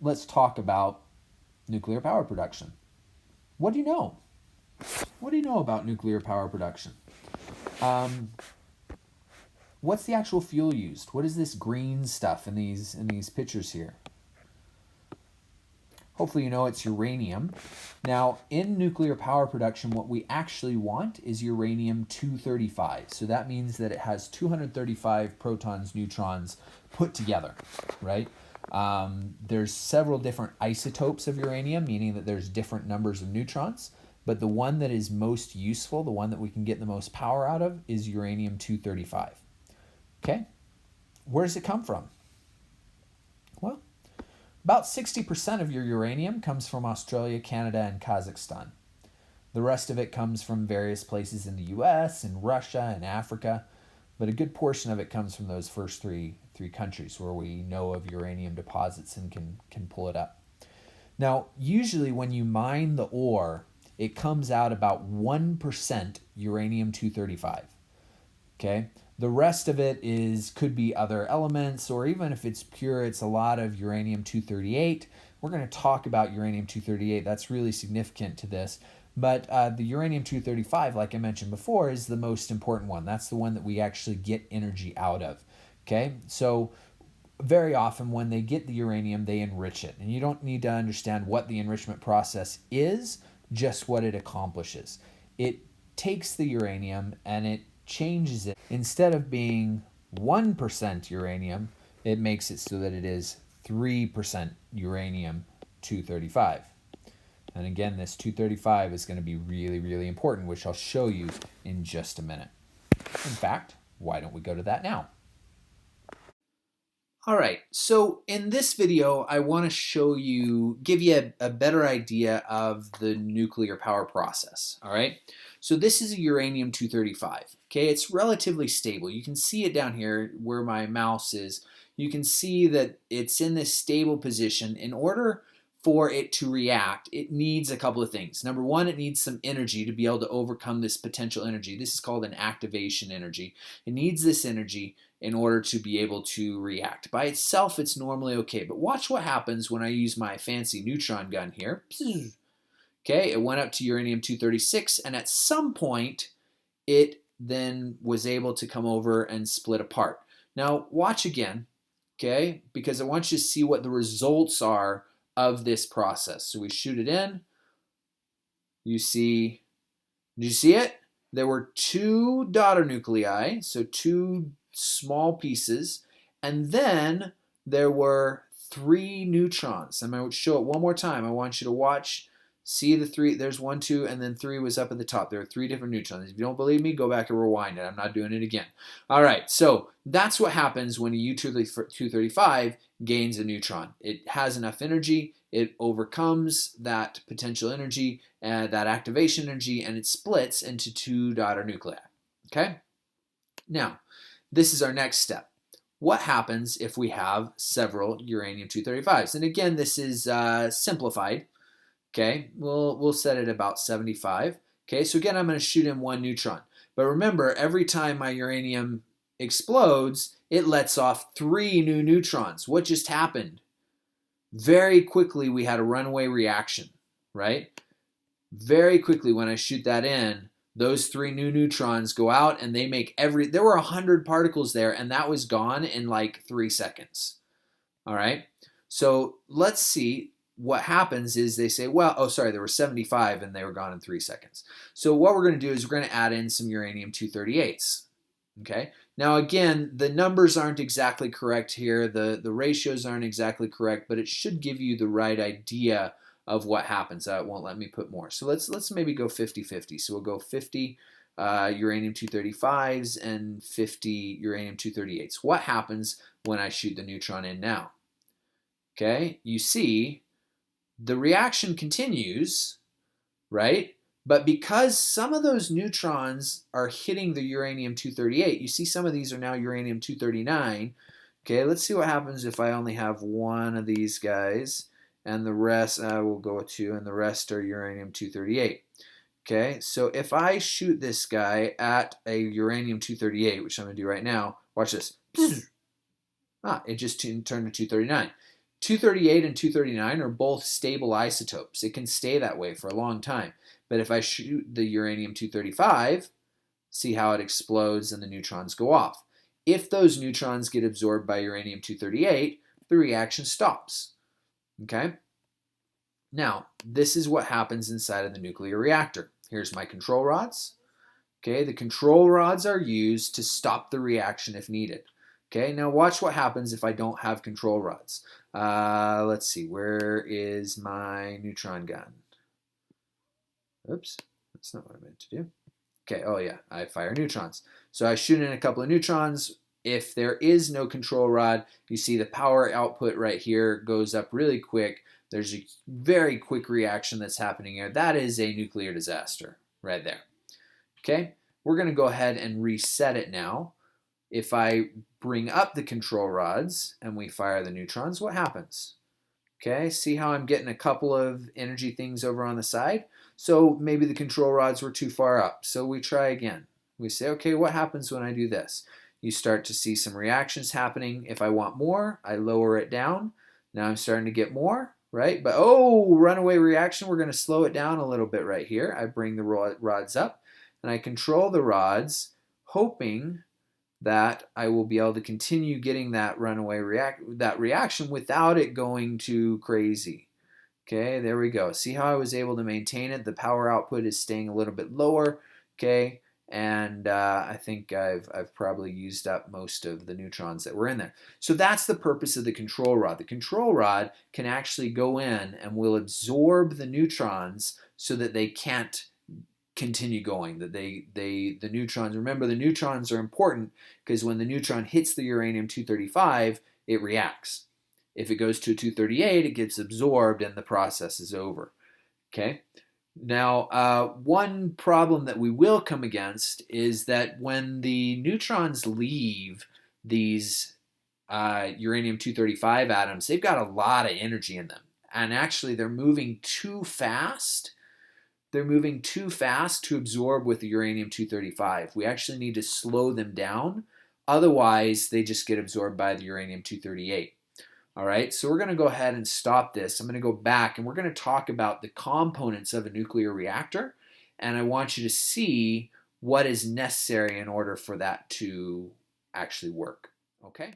let's talk about nuclear power production. What do you know? What do you know about nuclear power production? What's the actual fuel used? What is this green stuff in these pictures here? Hopefully you know it's uranium. Now, in nuclear power production, what we actually want is uranium-235. So that means that it has 235 protons, neutrons put together, right? There's several different isotopes of uranium, meaning that there's different numbers of neutrons. But the one that is most useful, the one that we can get the most power out of, is uranium-235. Okay? Where does it come from? Well, about 60% of your uranium comes from Australia, Canada, and Kazakhstan. The rest of it comes from various places in the US and Russia and Africa, but a good portion of it comes from those first three countries where we know of uranium deposits and can pull it up. Now, usually when you mine the ore, it comes out about 1% uranium-235. Okay? The rest of it could be other elements, or even if it's pure, it's a lot of uranium-238. We're going to talk about uranium-238. That's really significant to this. But the uranium-235, like I mentioned before, is the most important one. That's the one that we actually get energy out of. Okay? So very often when they get the uranium, they enrich it. And you don't need to understand what the enrichment process is, just what it accomplishes. It takes the uranium and it changes it. Instead of being 1% uranium, it makes it so that it is 3% uranium-235. And again, this 235 is going to be really, really important, which I'll show you in just a minute. In fact, why don't we go to that now? All right, so in this video, I want to give you a better idea of the nuclear power process, all right? So this is a uranium-235, okay? It's relatively stable. You can see it down here where my mouse is. You can see that it's in this stable position. In order for it to react, it needs a couple of things. Number one, it needs some energy to be able to overcome this potential energy. This is called an activation energy. It needs this energy in order to be able to react. By itself, it's normally okay, but watch what happens when I use my fancy neutron gun here. Okay, it went up to uranium-236, and at some point, it then was able to come over and split apart. Now, watch again, okay, because I want you to see what the results are of this process. So we shoot it in. Did you see it? There were two daughter nuclei, so two small pieces, and then there were three neutrons. I'm going to show it one more time. I want you to watch, see the three. There's 1, 2, and then 3 was up at the top. There are 3 different neutrons. If you don't believe me, go back and rewind it. I'm not doing it again. All right, so that's what happens when a U-235 gains a neutron. It has enough energy. It overcomes that potential energy, that activation energy, and it splits into 2 daughter nuclei. Okay? Now, this is our next step. What happens if we have several uranium-235s? And again, this is simplified. Okay, we'll set it about 75. Okay, so again, I'm going to shoot in 1 neutron. But remember, every time my uranium explodes, it lets off 3 new neutrons. What just happened? Very quickly, we had a runaway reaction, right? Very quickly, when I shoot that in, those 3 new neutrons go out and they make there were 100 particles there, and that was gone in like 3 seconds. All right, so let's see what happens is they say, well, oh, sorry, there were 75 and they were gone in 3 seconds. So what we're going to do is we're going to add in some uranium-238s. Okay, now again, the numbers aren't exactly correct here. The ratios aren't exactly correct, but it should give you the right idea of what happens. It won't let me put more. So let's maybe go 50-50. So we'll go 50 uranium-235s and 50 uranium-238s. What happens when I shoot the neutron in now? Okay, you see the reaction continues, right? But because some of those neutrons are hitting the uranium-238, you see some of these are now uranium-239. Okay, let's see what happens if I only have 1 of these guys, and the rest, we'll go with 2, and the rest are uranium-238. Okay, so if I shoot this guy at a uranium-238, which I'm going to do right now, watch this. It just turned to 239. 238 and 239 are both stable isotopes. It can stay that way for a long time. But if I shoot the uranium-235, see how it explodes and the neutrons go off. If those neutrons get absorbed by uranium-238, the reaction stops. Okay? Now, this is what happens inside of the nuclear reactor. Here's my control rods. Okay, the control rods are used to stop the reaction if needed. Okay, now watch what happens if I don't have control rods. Let's see, where is my neutron gun? Oops, that's not what I meant to do. Okay, oh yeah, I fire neutrons. So I shoot in a couple of neutrons. If there is no control rod, you see the power output right here goes up really quick. There's a very quick reaction that's happening here. That is a nuclear disaster right there. Okay, we're going to go ahead and reset it now. If I bring up the control rods and we fire the neutrons, what happens? Okay, see how I'm getting a couple of energy things over on the side? So maybe the control rods were too far up. So we try again. We say, okay, what happens when I do this? You start to see some reactions happening. If I want more, I lower it down. Now I'm starting to get more, right? But oh, runaway reaction, we're going to slow it down a little bit right here. I bring the rods up and I control the rods, hoping that I will be able to continue getting that runaway reaction without it going too crazy. Okay, there we go. See how I was able to maintain it? The power output is staying a little bit lower. Okay, and I think I've probably used up most of the neutrons that were in there. So that's the purpose of the control rod. The control rod can actually go in and will absorb the neutrons so that they can't continue going, that the neutrons, remember the neutrons are important because when the neutron hits the uranium-235, it reacts. If it goes to a 238, it gets absorbed and the process is over. Okay. Now, one problem that we will come against is that when the neutrons leave these uranium-235 atoms, they've got a lot of energy in them. And actually, they're moving too fast. They're moving too fast to absorb with the uranium-235. We actually need to slow them down. Otherwise, they just get absorbed by the uranium-238. All right, so we're going to go ahead and stop this. I'm going to go back and we're going to talk about the components of a nuclear reactor. And I want you to see what is necessary in order for that to actually work. Okay?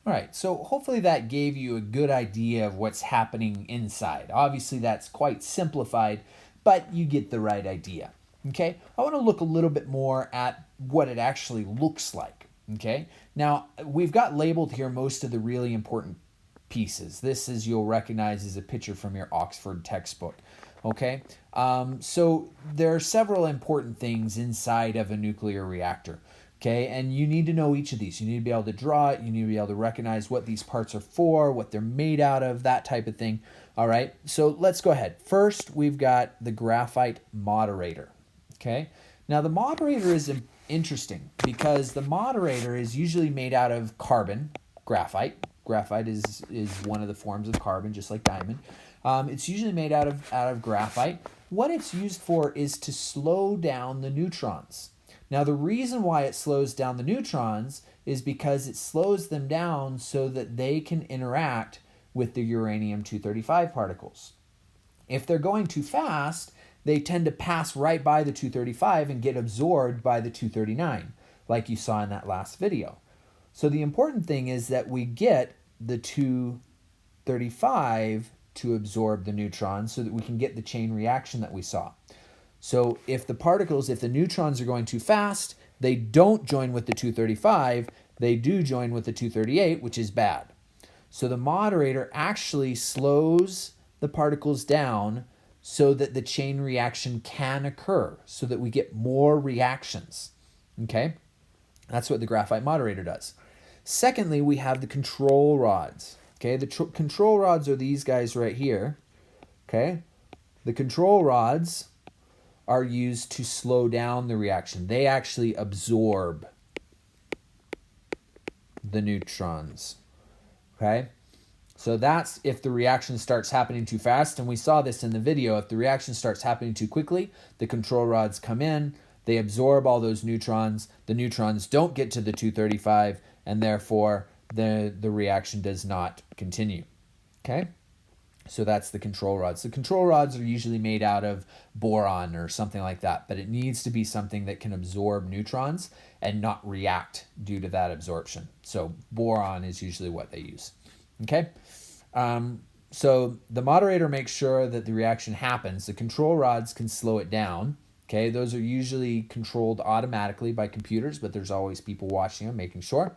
All right, so hopefully that gave you a good idea of what's happening inside. Obviously, that's quite simplified, but you get the right idea. Okay, I want to look a little bit more at what it actually looks like. Okay, now we've got labeled here most of the really important pieces. This, as you'll recognize, is a picture from your Oxford textbook. Okay, so there are several important things inside of a nuclear reactor. Okay, and you need to know each of these. You need to be able to draw it. You need to be able to recognize what these parts are for, what they're made out of, that type of thing. All right, so let's go ahead. First, we've got the graphite moderator. Okay, now the moderator is interesting because the moderator is usually made out of carbon, graphite. Graphite is one of the forms of carbon, just like diamond. It's usually made out of graphite. What it's used for is to slow down the neutrons. Now, the reason why it slows down the neutrons is because it slows them down so that they can interact with the uranium-235 particles. If they're going too fast, they tend to pass right by the 235 and get absorbed by the 239, like you saw in that last video. So the important thing is that we get the 235 to absorb the neutrons so that we can get the chain reaction that we saw. So if the neutrons are going too fast, they don't join with the 235, they do join with the 238, which is bad. So the moderator actually slows the particles down so that the chain reaction can occur, so that we get more reactions. Okay? That's what the graphite moderator does. Secondly, we have the control rods. Okay, the control rods are these guys right here. Okay? The control rods are used to slow down the reaction. They actually absorb the neutrons. Okay? So that's if the reaction starts happening too fast, and we saw this in the video. If the reaction starts happening too quickly, the control rods come in, they absorb all those neutrons. The neutrons don't get to the 235, and therefore the reaction does not continue. Okay? So that's the control rods. The control rods are usually made out of boron or something like that, but it needs to be something that can absorb neutrons and not react due to that absorption. So boron is usually what they use. Okay? So the moderator makes sure that the reaction happens. The control rods can slow it down. Okay, those are usually controlled automatically by computers, but there's always people watching them, making sure.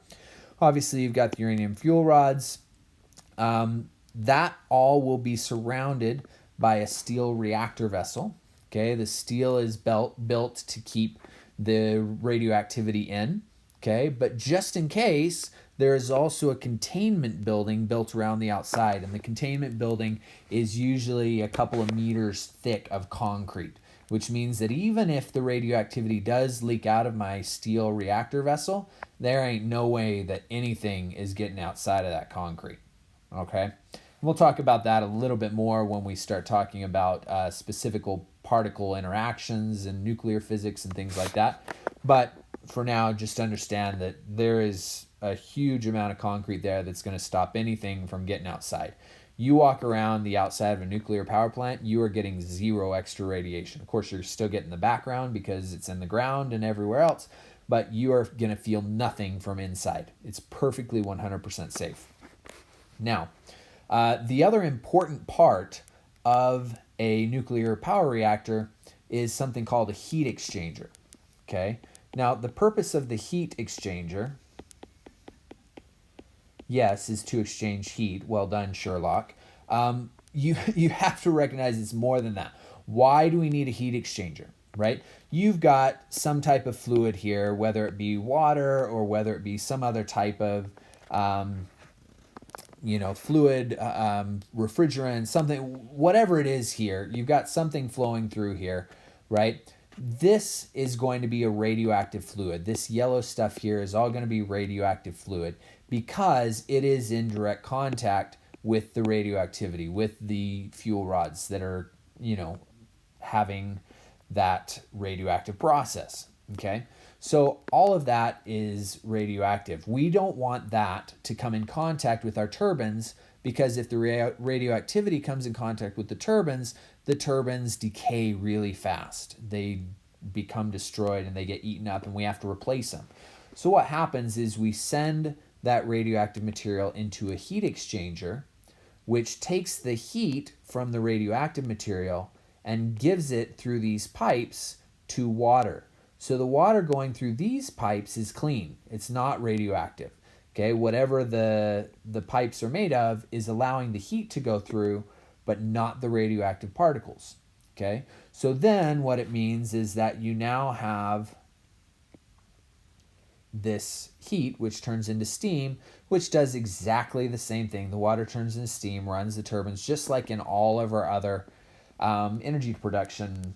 Obviously, you've got the uranium fuel rods. That all will be surrounded by a steel reactor vessel. Okay, the steel is built to keep the radioactivity in. Okay, but just in case, there is also a containment building built around the outside, and the containment building is usually a couple of meters thick of concrete, which means that even if the radioactivity does leak out of my steel reactor vessel, there ain't no way that anything is getting outside of that concrete. Okay? We'll talk about that a little bit more when we start talking about specific particle interactions and nuclear physics and things like that. But for now, just understand that there is a huge amount of concrete there that's going to stop anything from getting outside. You walk around the outside of a nuclear power plant, you are getting zero extra radiation. Of course, you're still getting the background because it's in the ground and everywhere else, but you are going to feel nothing from inside. It's perfectly 100% safe. Now, the other important part of a nuclear power reactor is something called a heat exchanger. Okay? Now, the purpose of the heat exchanger, yes, is to exchange heat. Well done, Sherlock. You have to recognize it's more than that. Why do we need a heat exchanger, right? You've got some type of fluid here, whether it be water or whether it be some other type of fluid, refrigerant, something, whatever it is here, you've got something flowing through here, right? This is going to be a radioactive fluid. This yellow stuff here is all going to be radioactive fluid because it is in direct contact with the radioactivity, with the fuel rods that are, having that radioactive process, okay? So all of that is radioactive. We don't want that to come in contact with our turbines because if the radioactivity comes in contact with the turbines decay really fast. They become destroyed and they get eaten up and we have to replace them. So what happens is we send that radioactive material into a heat exchanger, which takes the heat from the radioactive material and gives it through these pipes to water. So the water going through these pipes is clean. It's not radioactive. Okay, whatever the pipes are made of is allowing the heat to go through, but not the radioactive particles. Okay, so then what it means is that you now have this heat, which turns into steam, which does exactly the same thing. The water turns into steam, runs the turbines, just like in all of our other energy production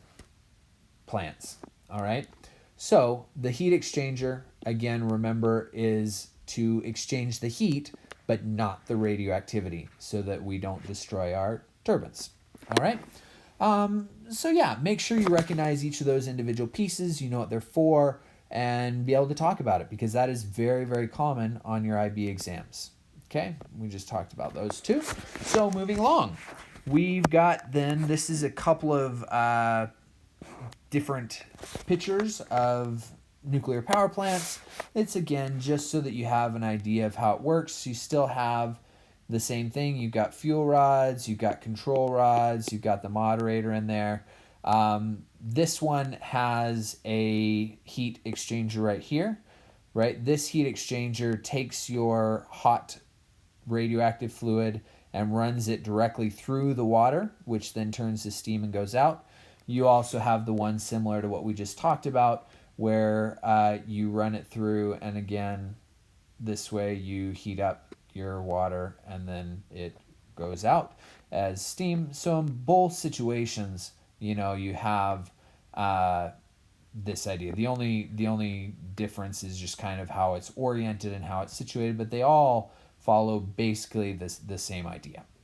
plants. All right. So the heat exchanger, again, remember, is to exchange the heat, but not the radioactivity, so that we don't destroy our turbines. All right. So yeah, make sure you recognize each of those individual pieces. You know what they're for, and be able to talk about it because that is very, very common on your IB exams. Okay, we just talked about those two. So moving along, we've got then, this is a couple of different pictures of nuclear power plants. It's again just so that you have an idea of how it works. You still have the same thing. You've got fuel rods, you've got control rods, you've got the moderator in there. This one has a heat exchanger right here, right? This heat exchanger takes your hot radioactive fluid and runs it directly through the water, which then turns to steam and goes out. You also have the one similar to what we just talked about, where you run it through, and again, this way you heat up your water and then it goes out as steam. So in both situations, you have this idea. The only difference is just kind of how it's oriented and how it's situated, but they all follow basically the same idea.